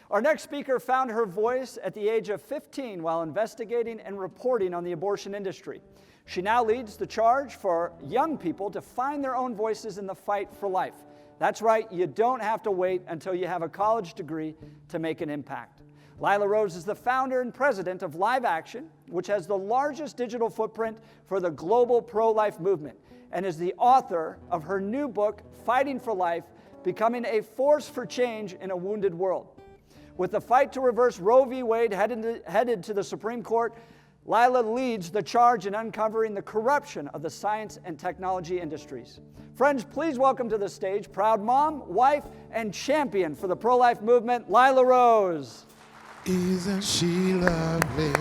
Our next speaker found her voice at the age of 15 while investigating and reporting on the abortion industry. She now leads the charge for young people to find their own voices in the fight for life. That's right, you don't have to wait until you have a college degree to make an impact. Lila Rose is the founder and president of Live Action, which has the largest digital footprint for the global pro-life movement, and is the author of her new book, Fighting for Life, Becoming a Force for Change in a Wounded World. With the fight to reverse Roe v. Wade headed to the Supreme Court, Lila leads the charge in uncovering the corruption of the science and technology industries. Friends, please welcome to the stage proud mom, wife, and champion for the pro-life movement, Lila Rose. Isn't she lovely?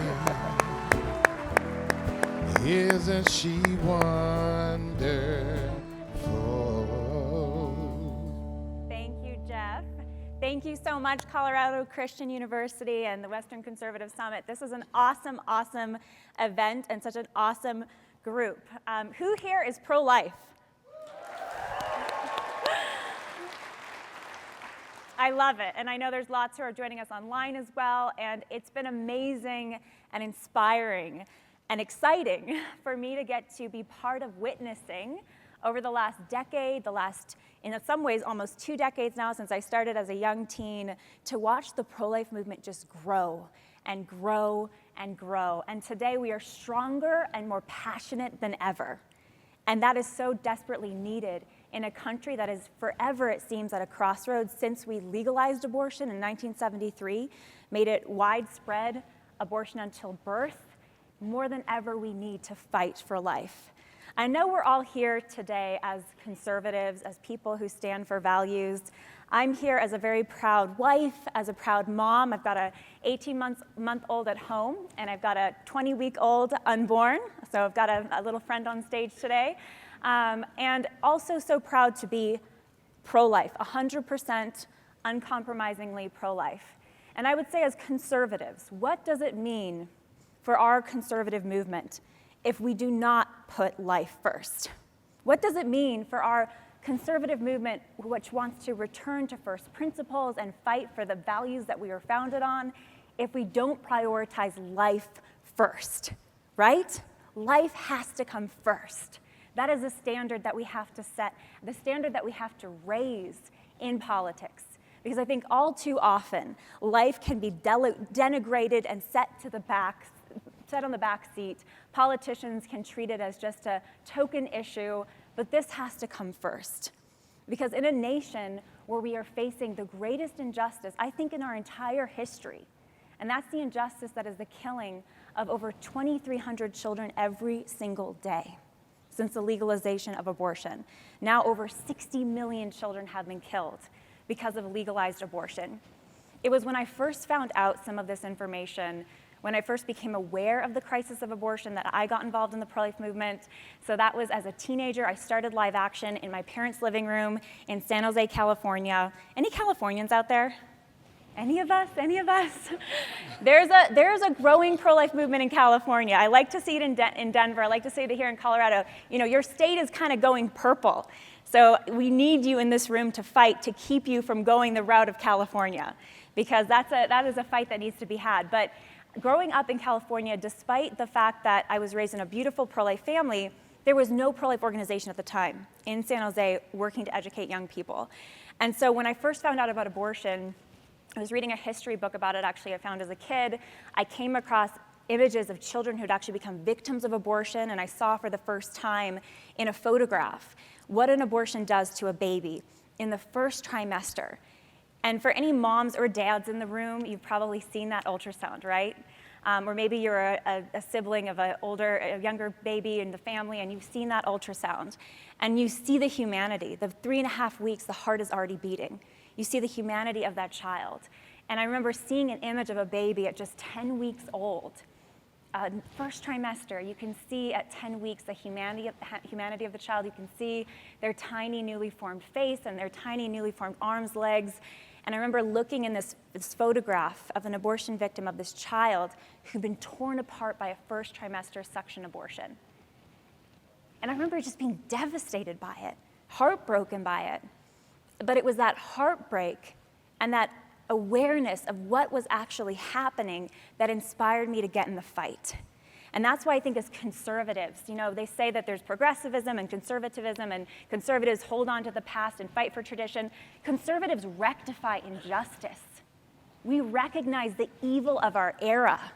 Isn't she wonderful? Thank you, Jeff. Thank you so much, Colorado Christian University and the Western Conservative Summit. This is an awesome, awesome event and such an awesome group. Who here is pro-life? I love it, and I know there's lots who are joining us online as well, and it's been amazing and inspiring and exciting for me to get to be part of witnessing over the last decade, in some ways, almost 2 decades now since I started as a young teen, to watch the pro-life movement just grow and grow and grow. And today we are stronger and more passionate than ever. And that is so desperately needed in a country that is forever, it seems, at a crossroads since we legalized abortion in 1973, made it widespread, abortion until birth. More than ever, we need to fight for life. I know we're all here today as conservatives, as people who stand for values. I'm here as a very proud wife, as a proud mom. I've got a 18-month-old at home, and I've got a 20-week-old unborn. So I've got a little friend on stage today. And also so proud to be pro-life, 100% uncompromisingly pro-life. And I would say as conservatives, what does it mean for our conservative movement if we do not put life first? What does it mean for our conservative movement, which wants to return to first principles and fight for the values that we are founded on, if we don't prioritize life first, right? Life has to come first. That is a standard that we have to set, the standard that we have to raise in politics. Because I think all too often, life can be denigrated and set on the back seat. Politicians can treat it as just a token issue, but this has to come first. Because in a nation where we are facing the greatest injustice, I think, in our entire history, and that's the injustice that is the killing of over 2,300 children every single day since the legalization of abortion. Now over 60 million children have been killed because of legalized abortion. It was when I first found out some of this information, when I first became aware of the crisis of abortion, that I got involved in the pro-life movement. So that was as a teenager. I started Live Action in my parents' living room in San Jose, California. Any Californians out there? Any of us? Any of us? There's a growing pro-life movement in California. I like to see it in Denver. I like to see it here in Colorado. You know, your state is kind of going purple. So we need you in this room to fight to keep you from going the route of California, because that is a fight that needs to be had. But growing up in California, despite the fact that I was raised in a beautiful pro-life family, there was no pro-life organization at the time in San Jose working to educate young people. And so when I first found out about abortion, I was reading a history book about it, actually, I found as a kid. I came across images of children who'd actually become victims of abortion, and I saw for the first time in a photograph what an abortion does to a baby in the first trimester. And for any moms or dads in the room, you've probably seen that ultrasound, right? Or maybe you're a sibling of a younger baby in the family, and you've seen that ultrasound. And you see the humanity. The 3.5 weeks, the heart is already beating. You see the humanity of that child. And I remember seeing an image of a baby at just 10 weeks old. First trimester, you can see at 10 weeks the humanity of the child. You can see their tiny newly formed face and their tiny newly formed arms, legs. And I remember looking in this photograph of an abortion victim, of this child who'd been torn apart by a first trimester suction abortion. And I remember just being devastated by it, heartbroken by it. But it was that heartbreak and that awareness of what was actually happening that inspired me to get in the fight. And that's why I think as conservatives, they say that there's progressivism and conservatives hold on to the past and fight for tradition. Conservatives rectify injustice. We recognize the evil of our era.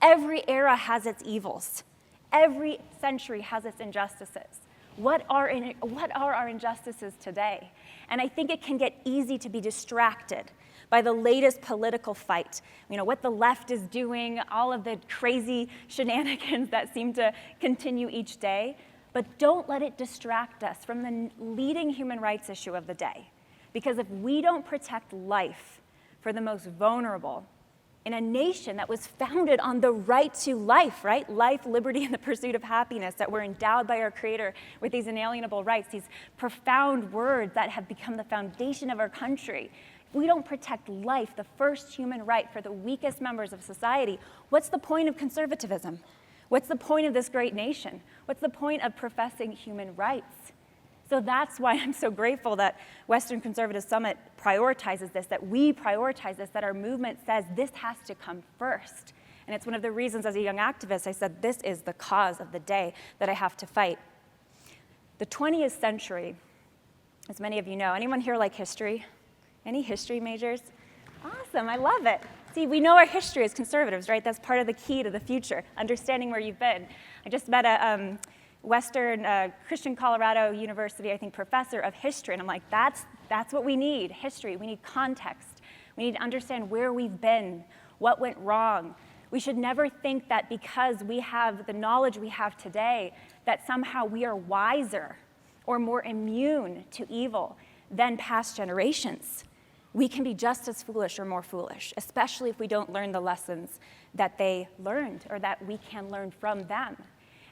Every era has its evils. Every century has its injustices. What are our injustices today? And I think it can get easy to be distracted by the latest political fight. What the left is doing, all of the crazy shenanigans that seem to continue each day. But don't let it distract us from the leading human rights issue of the day. Because if we don't protect life for the most vulnerable, in a nation that was founded on the right to life, right? Life, liberty, and the pursuit of happiness, that we're endowed by our Creator with these inalienable rights, these profound words that have become the foundation of our country. If we don't protect life, the first human right for the weakest members of society, what's the point of conservatism? What's the point of this great nation? What's the point of professing human rights? So that's why I'm so grateful that Western Conservative Summit prioritizes this, that we prioritize this, that our movement says this has to come first. And it's one of the reasons as a young activist I said this is the cause of the day that I have to fight. The 20th century, as many of you know, anyone here like history? Any history majors? Awesome, I love it. See, we know our history as conservatives, right? That's part of the key to the future, understanding where you've been. I just met a Western Christian Colorado University, I think, professor of history. And I'm like, that's what we need, history. We need context. We need to understand where we've been, what went wrong. We should never think that because we have the knowledge we have today, that somehow we are wiser or more immune to evil than past generations. We can be just as foolish or more foolish, especially if we don't learn the lessons that they learned or that we can learn from them.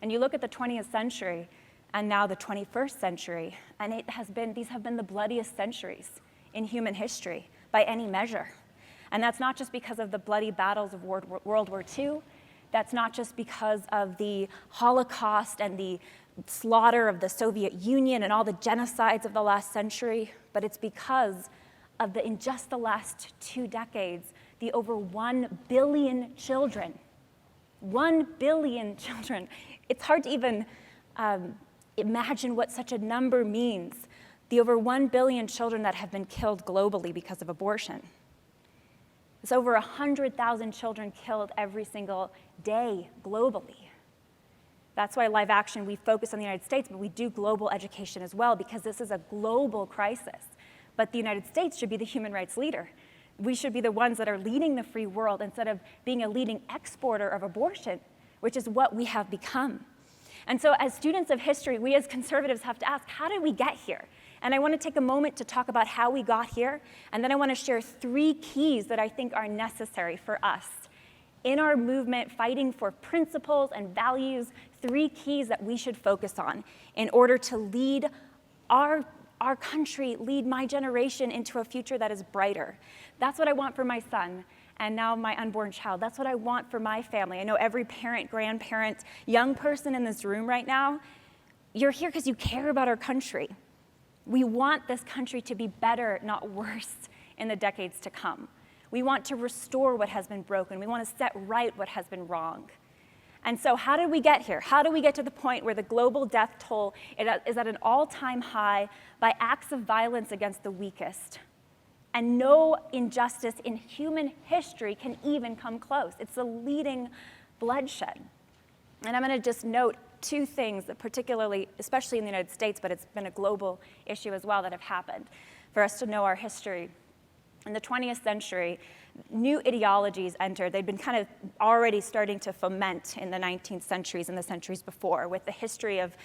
And you look at the 20th century and now the 21st century, and these have been the bloodiest centuries in human history by any measure. And that's not just because of the bloody battles of World War II. That's not just because of the Holocaust and the slaughter of the Soviet Union and all the genocides of the last century, but it's because of in just the last 2 decades, the over 1 billion children. 1 billion children. It's hard to even imagine what such a number means. The over 1 billion children that have been killed globally because of abortion. It's over 100,000 children killed every single day globally. That's why Live Action, we focus on the United States, but we do global education as well, because this is a global crisis. But the United States should be the human rights leader. We should be the ones that are leading the free world instead of being a leading exporter of abortion, which is what we have become. And so as students of history, we as conservatives have to ask, how did we get here? And I want to take a moment to talk about how we got here, and then I want to share 3 keys that I think are necessary for us in our movement fighting for principles and values, 3 keys that we should focus on in order to lead our country, lead my generation into a future that is brighter. That's what I want for my son and now my unborn child. That's what I want for my family. I know every parent, grandparent, young person in this room right now, you're here because you care about our country. We want this country to be better, not worse, in the decades to come. We want to restore what has been broken. We want to set right what has been wrong. And so how did we get here? How do we get to the point where the global death toll is at an all-time high by acts of violence against the weakest? And no injustice in human history can even come close. It's the leading bloodshed. And I'm going to just note 2 things that particularly, especially in the United States, but it's been a global issue as well, that have happened for us to know our history. In the 20th century, new ideologies entered. They'd been kind of already starting to foment in the 19th centuries and the centuries before, with the history of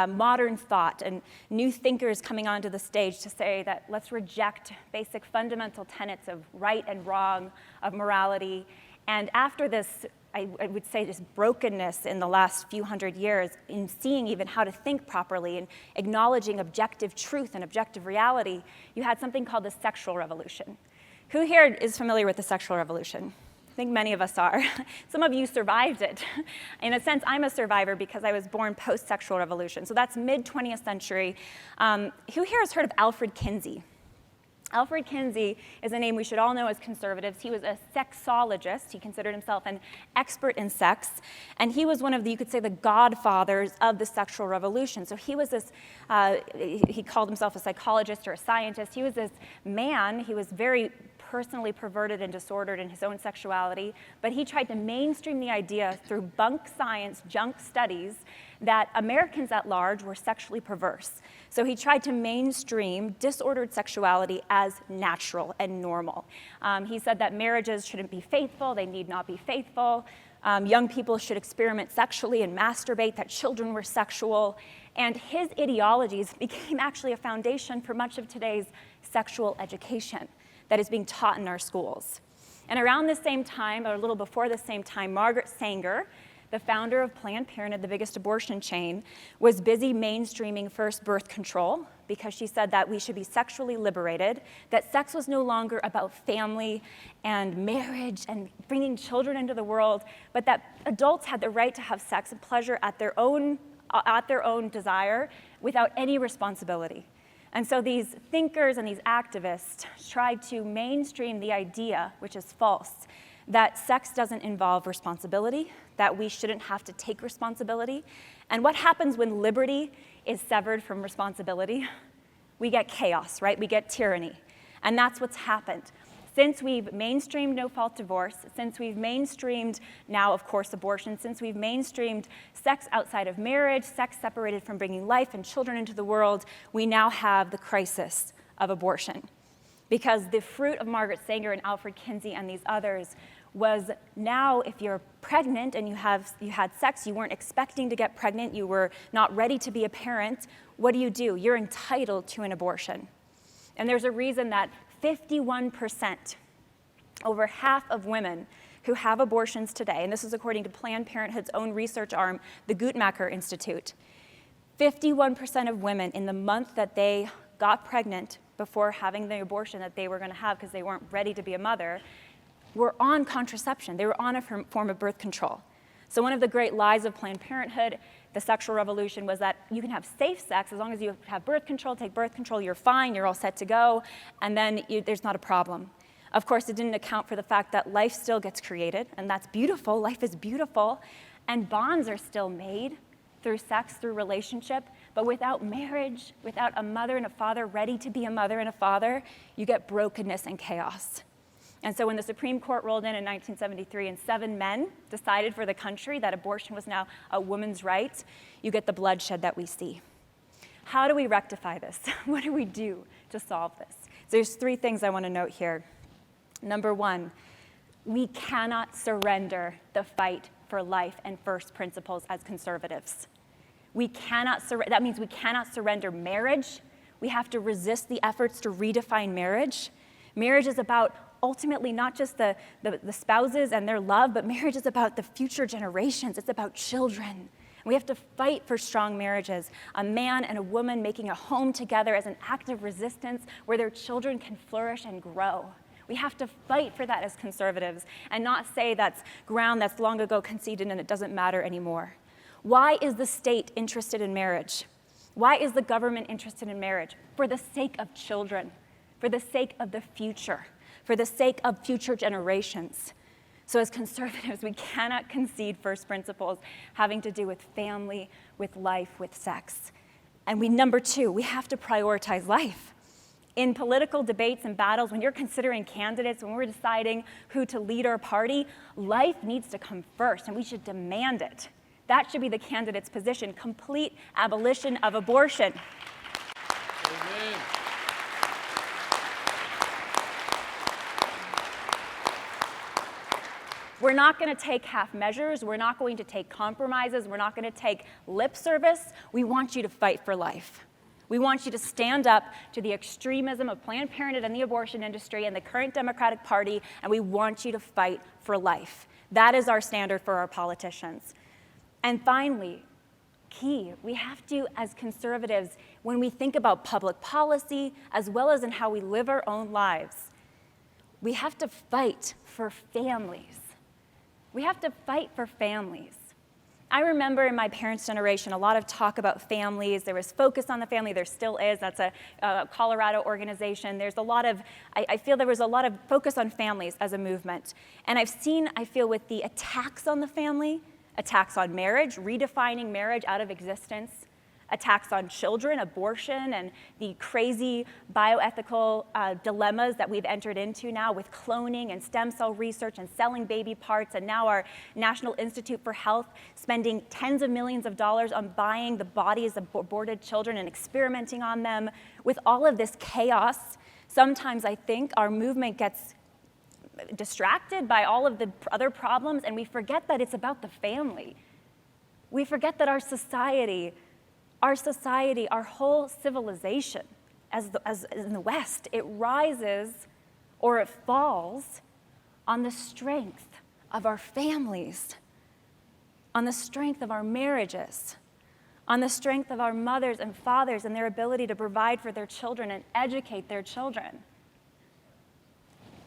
modern thought and new thinkers coming onto the stage to say that let's reject basic fundamental tenets of right and wrong, of morality. And after this, I would say just brokenness in the last few hundred years in seeing even how to think properly and acknowledging objective truth and objective reality, you had something called the sexual revolution. Who here is familiar with the sexual revolution? I think many of us are. Some of you survived it. In a sense, I'm a survivor because I was born post-sexual revolution. So that's mid-20th century. Who here has heard of Alfred Kinsey? Alfred Kinsey is a name we should all know as conservatives. He was a sexologist. He considered himself an expert in sex. And he was one of the, you could say, the godfathers of the sexual revolution. So he was this, he called himself a psychologist or a scientist. He was this man. He was very personally perverted and disordered in his own sexuality, but he tried to mainstream the idea through bunk science, junk studies, that Americans at large were sexually perverse. So he tried to mainstream disordered sexuality as natural and normal. He said that marriages shouldn't be faithful, they need not be faithful. Young people should experiment sexually and masturbate, that children were sexual. And his ideologies became actually a foundation for much of today's sexual education that is being taught in our schools. And around the same time, or a little before the same time, Margaret Sanger, the founder of Planned Parenthood, the biggest abortion chain, was busy mainstreaming first birth control because she said that we should be sexually liberated, that sex was no longer about family and marriage and bringing children into the world, but that adults had the right to have sex and pleasure at their own desire without any responsibility. And so these thinkers and these activists tried to mainstream the idea, which is false, that sex doesn't involve responsibility, that we shouldn't have to take responsibility. And what happens when liberty is severed from responsibility? We get chaos, right? We get tyranny. And that's what's happened. Since we've mainstreamed no-fault divorce, since we've mainstreamed now, of course, abortion, since we've mainstreamed sex outside of marriage, sex separated from bringing life and children into the world, we now have the crisis of abortion. Because the fruit of Margaret Sanger and Alfred Kinsey and these others was now if you're pregnant and you had sex, you weren't expecting to get pregnant, you were not ready to be a parent, what do? You're entitled to an abortion. And there's a reason that 51%, over half of women who have abortions today, and this is according to Planned Parenthood's own research arm, the Guttmacher Institute, 51% of women in the month that they got pregnant before having the abortion that they were going to have because they weren't ready to be a mother, were on contraception. They were on a form of birth control. So one of the great lies of Planned Parenthood, the sexual revolution, was that you can have safe sex as long as you have birth control, take birth control, you're fine, you're all set to go, and then there's not a problem. Of course, it didn't account for the fact that life still gets created, and that's beautiful, life is beautiful, and bonds are still made through sex, through relationship, but without marriage, without a mother and a father ready to be a mother and a father, you get brokenness and chaos. And so when the Supreme Court rolled in 1973 and 7 men decided for the country that abortion was now a woman's right, you get the bloodshed that we see. How do we rectify this? What do we do to solve this? So there's 3 things I want to note here. Number 1, we cannot surrender the fight for life and first principles as conservatives. That means we cannot surrender marriage. We have to resist the efforts to redefine marriage. Marriage is about ultimately not just the spouses and their love, but marriage is about the future generations. It's about children. And we have to fight for strong marriages, a man and a woman making a home together as an act of resistance where their children can flourish and grow. We have to fight for that as conservatives and not say that's ground that's long ago conceded and it doesn't matter anymore. Why is the state interested in marriage? Why is the government interested in marriage? For the sake of children, for the sake of the future, for the sake of future generations. So as conservatives, we cannot concede first principles having to do with family, with life, with sex. And number 2, we have to prioritize life. In political debates and battles, when you're considering candidates, when we're deciding who to lead our party, life needs to come first, and we should demand it. That should be the candidate's position, complete abolition of abortion. Amen. We're not going to take half measures. We're not going to take compromises. We're not going to take lip service. We want you to fight for life. We want you to stand up to the extremism of Planned Parenthood and the abortion industry and the current Democratic Party, and we want you to fight for life. That is our standard for our politicians. And finally, key, we have to, as conservatives, when we think about public policy, as well as in how we live our own lives, we have to fight for families. We have to fight for families. I remember in my parents' generation, a lot of talk about families. There was focus on the family. There still is. That's a Colorado organization. There's a lot of, I feel there was a lot of focus on families as a movement. And I feel with the attacks on the family, attacks on marriage, redefining marriage out of existence, attacks on children, abortion, and the crazy bioethical dilemmas that we've entered into now with cloning and stem cell research and selling baby parts, and now our National Institute for Health spending tens of millions of dollars on buying the bodies of aborted children and experimenting on them. With all of this chaos, sometimes I think our movement gets distracted by all of the other problems, and we forget that it's about the family. We forget that our society, our whole civilization, as in the West, it rises or it falls on the strength of our families, on the strength of our marriages, on the strength of our mothers and fathers and their ability to provide for their children and educate their children.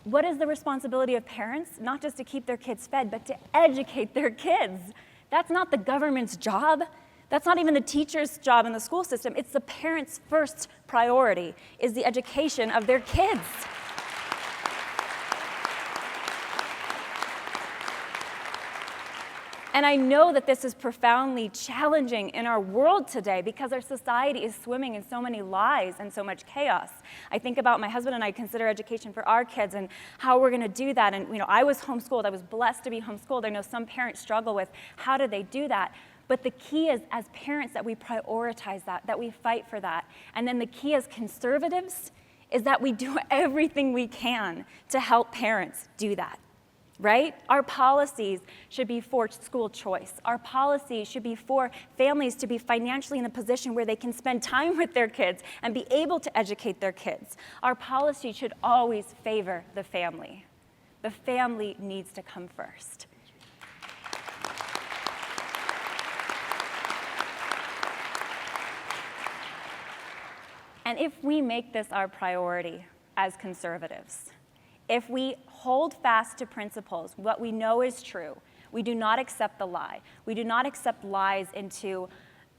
What is the responsibility of parents? Not just to keep their kids fed, but to educate their kids. That's not the government's job. That's not even the teacher's job in the school system. It's the parents' first priority, is the education of their kids. And I know that this is profoundly challenging in our world today because our society is swimming in so many lies and so much chaos. I think about my husband and I consider education for our kids and how we're going to do that. And I was homeschooled. I was blessed to be homeschooled. I know some parents struggle with how do they do that. But the key is, as parents, that we prioritize that we fight for that. And then the key as conservatives is that we do everything we can to help parents do that. Right? Our policies should be for school choice. Our policies should be for families to be financially in a position where they can spend time with their kids and be able to educate their kids. Our policy should always favor the family. The family needs to come first. And if we make this our priority as conservatives, if we hold fast to principles, what we know is true, we do not accept the lie. We do not accept lies into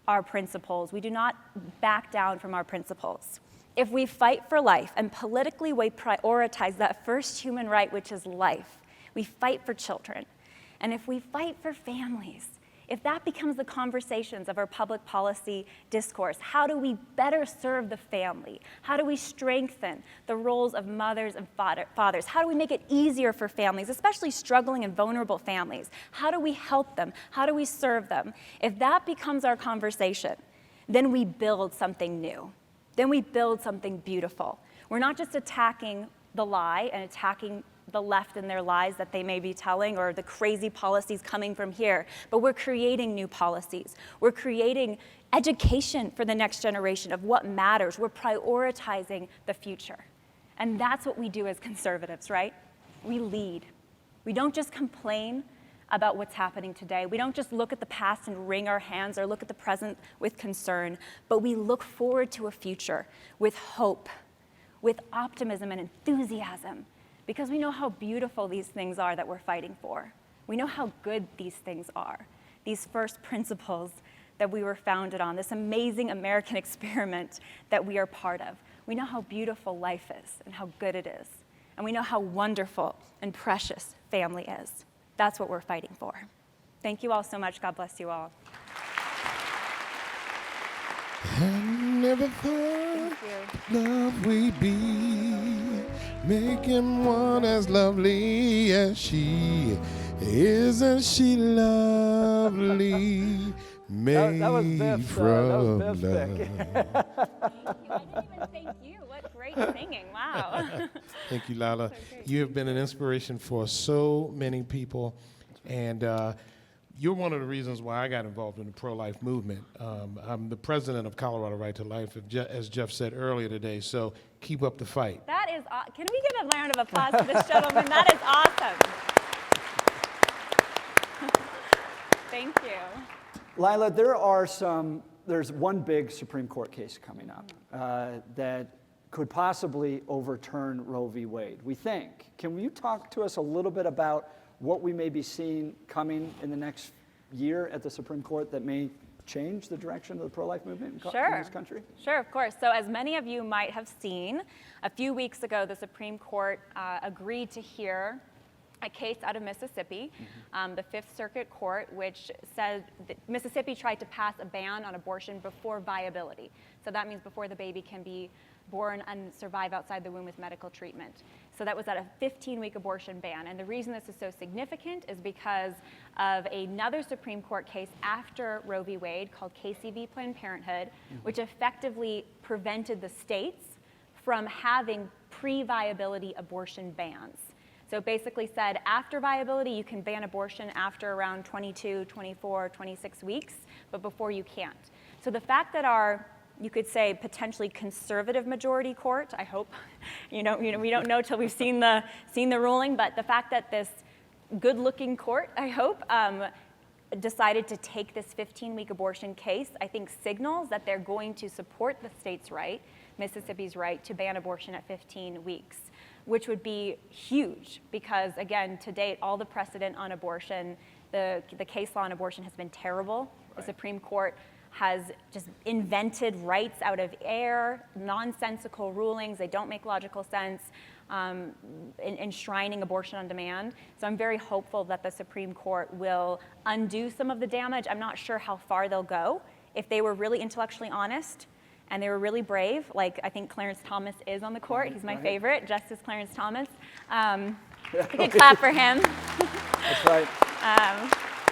our principles. We do not back down from our principles. If we fight for life and politically we prioritize that first human right, which is life, we fight for children. And if we fight for families, if that becomes the conversations of our public policy discourse, how do we better serve the family? How do we strengthen the roles of mothers and fathers? How do we make it easier for families, especially struggling and vulnerable families? How do we help them? How do we serve them? If that becomes our conversation, then we build something new. Then we build something beautiful. We're not just attacking the lie and attacking the left and their lies that they may be telling or the crazy policies coming from here, but we're creating new policies. We're creating education for the next generation of what matters. We're prioritizing the future. And that's what we do as conservatives, right? We lead. We don't just complain about what's happening today. We don't just look at the past and wring our hands or look at the present with concern, but we look forward to a future with hope, with optimism and enthusiasm, because we know how beautiful these things are that we're fighting for. We know how good these things are, these first principles that we were founded on, this amazing American experiment that we are part of. We know how beautiful life is and how good it is. And we know how wonderful and precious family is. That's what we're fighting for. Thank you all so much. God bless you all. I never thought love would be making one as lovely as she. Isn't she lovely? Made That was Biff's from pick. Thank you. I didn't even thank you. What great singing. Wow. Thank you, Lila. You have been an inspiration for so many people, and you're one of the reasons why I got involved in the pro-life movement. I'm the president of Colorado Right to Life, as Jeff said earlier today, so keep up the fight. That is, can we give a round of applause to this gentleman? That is awesome. Thank you. Lila, there's one big Supreme Court case coming up that could possibly overturn Roe v. Wade, we think. Can you talk to us a little bit about what we may be seeing coming in the next year at the Supreme Court that may change the direction of the pro-life movement in this country? Sure, of course. So as many of you might have seen, a few weeks ago, the Supreme Court agreed to hear a case out of Mississippi, the Fifth Circuit Court, which said that Mississippi tried to pass a ban on abortion before viability. So that means before the baby can be born and survive outside the womb with medical treatment. So that was at a 15-week abortion ban. And the reason this is so significant is because of another Supreme Court case after Roe v. Wade called Casey v. Planned Parenthood, which effectively prevented the states from having pre-viability abortion bans. So it basically said after viability, you can ban abortion after around 22, 24, 26 weeks, but before you can't. So the fact that our, you could say, potentially conservative majority court, I hope, we don't know till we've seen the ruling, but the fact that this good-looking court, I hope, decided to take this 15-week abortion case, I think signals that they're going to support the state's right, Mississippi's right, to ban abortion at 15 weeks, which would be huge because, again, to date, all the precedent on abortion, the case law on abortion has been terrible. Right. The Supreme Court has just invented rights out of air, nonsensical rulings. They don't make logical sense, enshrining abortion on demand. So I'm very hopeful that the Supreme Court will undo some of the damage. I'm not sure how far they'll go. If they were really intellectually honest and they were really brave, like I think Clarence Thomas is on the court. He's my favorite, Justice Clarence Thomas. You could clap for him. That's right.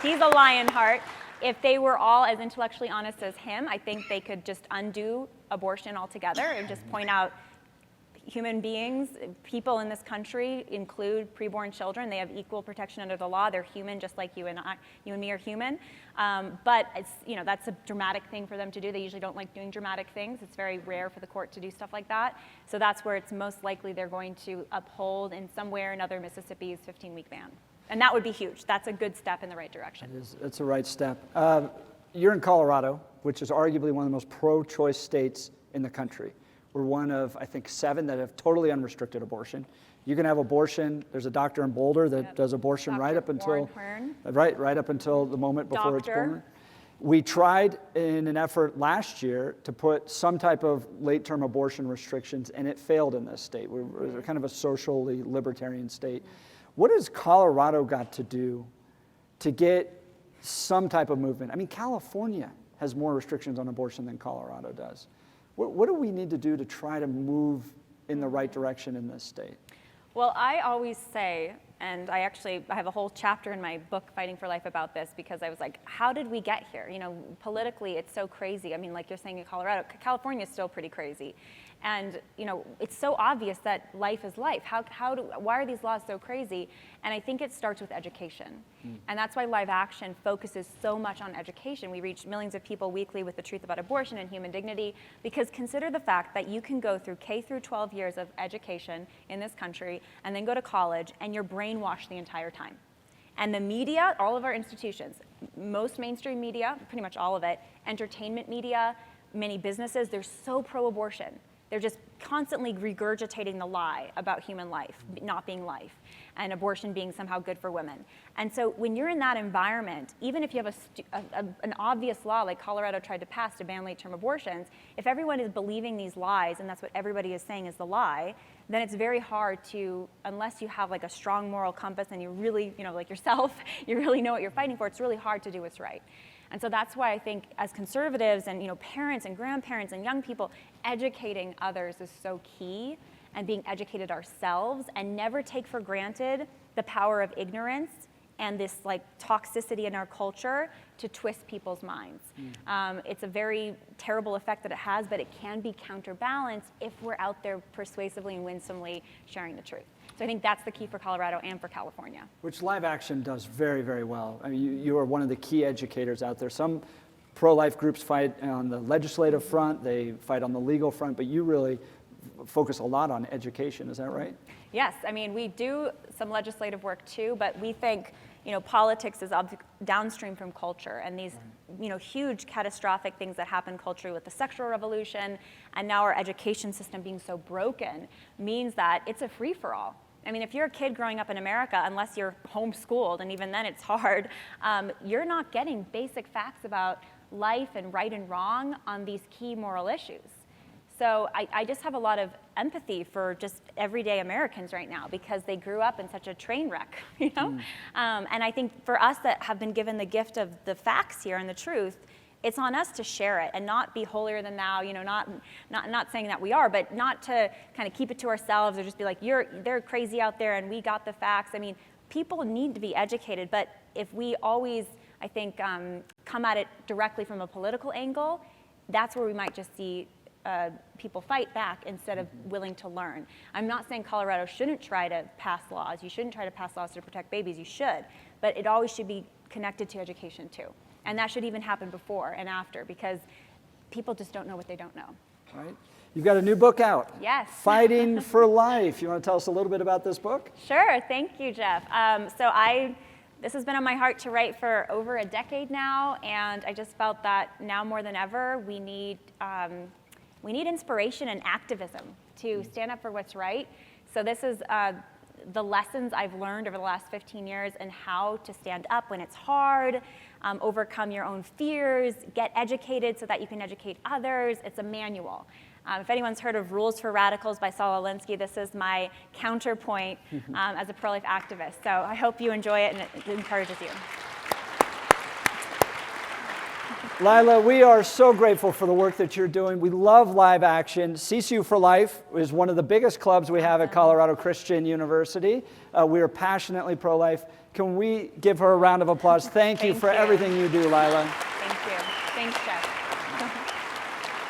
He's a Lionheart. If they were all as intellectually honest as him, I think they could just undo abortion altogether and just point out human beings, people in this country include preborn children. They have equal protection under the law. They're human just like you and me are human. But it's, that's a dramatic thing for them to do. They usually don't like doing dramatic things. It's very rare for the court to do stuff like that. So that's where it's most likely they're going to uphold in some way or another Mississippi's 15-week ban. And that would be huge. That's a good step in the right direction. It's a right step. You're in Colorado, which is arguably one of the most pro-choice states in the country. We're one of, I think, 7 that have totally unrestricted abortion. You can have abortion. There's a doctor in Boulder that does abortion right up until right up until the moment before it's born. We tried in an effort last year to put some type of late-term abortion restrictions, and it failed in this state. We're kind of a socially libertarian state. What has Colorado got to do to get some type of movement? I mean, California has more restrictions on abortion than Colorado does. What do we need to do to try to move in the right direction in this state? Well, I always say, and I have a whole chapter in my book, Fighting for Life, about this because I was like, how did we get here? Politically, it's so crazy. I mean, like you're saying in Colorado, California is still pretty crazy. And, it's so obvious that life is life. Why are these laws so crazy? And I think it starts with education. And that's why Live Action focuses so much on education. We reach millions of people weekly with the truth about abortion and human dignity, because consider the fact that you can go through K through 12 years of education in this country and then go to college and you're brainwashed the entire time. And the media, all of our institutions, most mainstream media, pretty much all of it, entertainment media, many businesses, they're so pro-abortion. They're just constantly regurgitating the lie about human life not being life and abortion being somehow good for women. And so when you're in that environment, even if you have an obvious law like Colorado tried to pass to ban late-term abortions, if everyone is believing these lies and that's what everybody is saying is the lie, then it's very hard to, unless you have like a strong moral compass and you really, like yourself, you really know what you're fighting for, it's really hard to do what's right. And so that's why I think as conservatives and parents and grandparents and young people, educating others is so key, and being educated ourselves, and never take for granted the power of ignorance and this like toxicity in our culture to twist people's minds. It's a very terrible effect that it has, but it can be counterbalanced if we're out there persuasively and winsomely sharing the truth. So I think that's the key for Colorado and for California. Which Live Action does very, very well. I mean, you are one of the key educators out there. Some pro-life groups fight on the legislative front, they fight on the legal front, but you really focus a lot on education, is that right? Yes, I mean, we do some legislative work too, but we think, politics is downstream from culture, and these, huge catastrophic things that happen culturally with the sexual revolution, and now our education system being so broken means that it's a free-for-all. I mean, if you're a kid growing up in America, unless you're homeschooled, and even then it's hard, you're not getting basic facts about life and right and wrong on these key moral issues. So I just have a lot of empathy for just everyday Americans right now because they grew up in such a train wreck, you know? And I think for us that have been given the gift of the facts here and the truth, it's on us to share it and not be holier than thou, you know, not saying that we are, but not to kind of keep it to ourselves or just be like, they're crazy out there and we got the facts. I mean, people need to be educated, but if we always, I think, come at it directly from a political angle, that's where we might just see people fight back instead of willing to learn. I'm not saying Colorado shouldn't try to pass laws. You shouldn't try to pass laws to protect babies. You should. But it always should be connected to education, too. And that should even happen before and after because people just don't know what they don't know. Right. You've got a new book out. Yes. Fighting for Life. You want to tell us a little bit about this book? Sure. Thank you, Jeff. This has been on my heart to write for over a decade now, and I just felt that now more than ever, we need inspiration and activism to stand up for what's right. So this is the lessons I've learned over the last 15 years and how to stand up when it's hard, overcome your own fears, get educated so that you can educate others. It's a manual. If anyone's heard of Rules for Radicals by Saul Alinsky, this is my counterpoint as a pro-life activist. So I hope you enjoy it and it encourages you. Lila, we are so grateful for the work that you're doing. We love live action. CSU for Life is one of the biggest clubs we have at Colorado Christian University. We are passionately pro-life. Can we give her a round of applause? Thank you for everything you do, Lila. Thank you. Thanks, Jeff.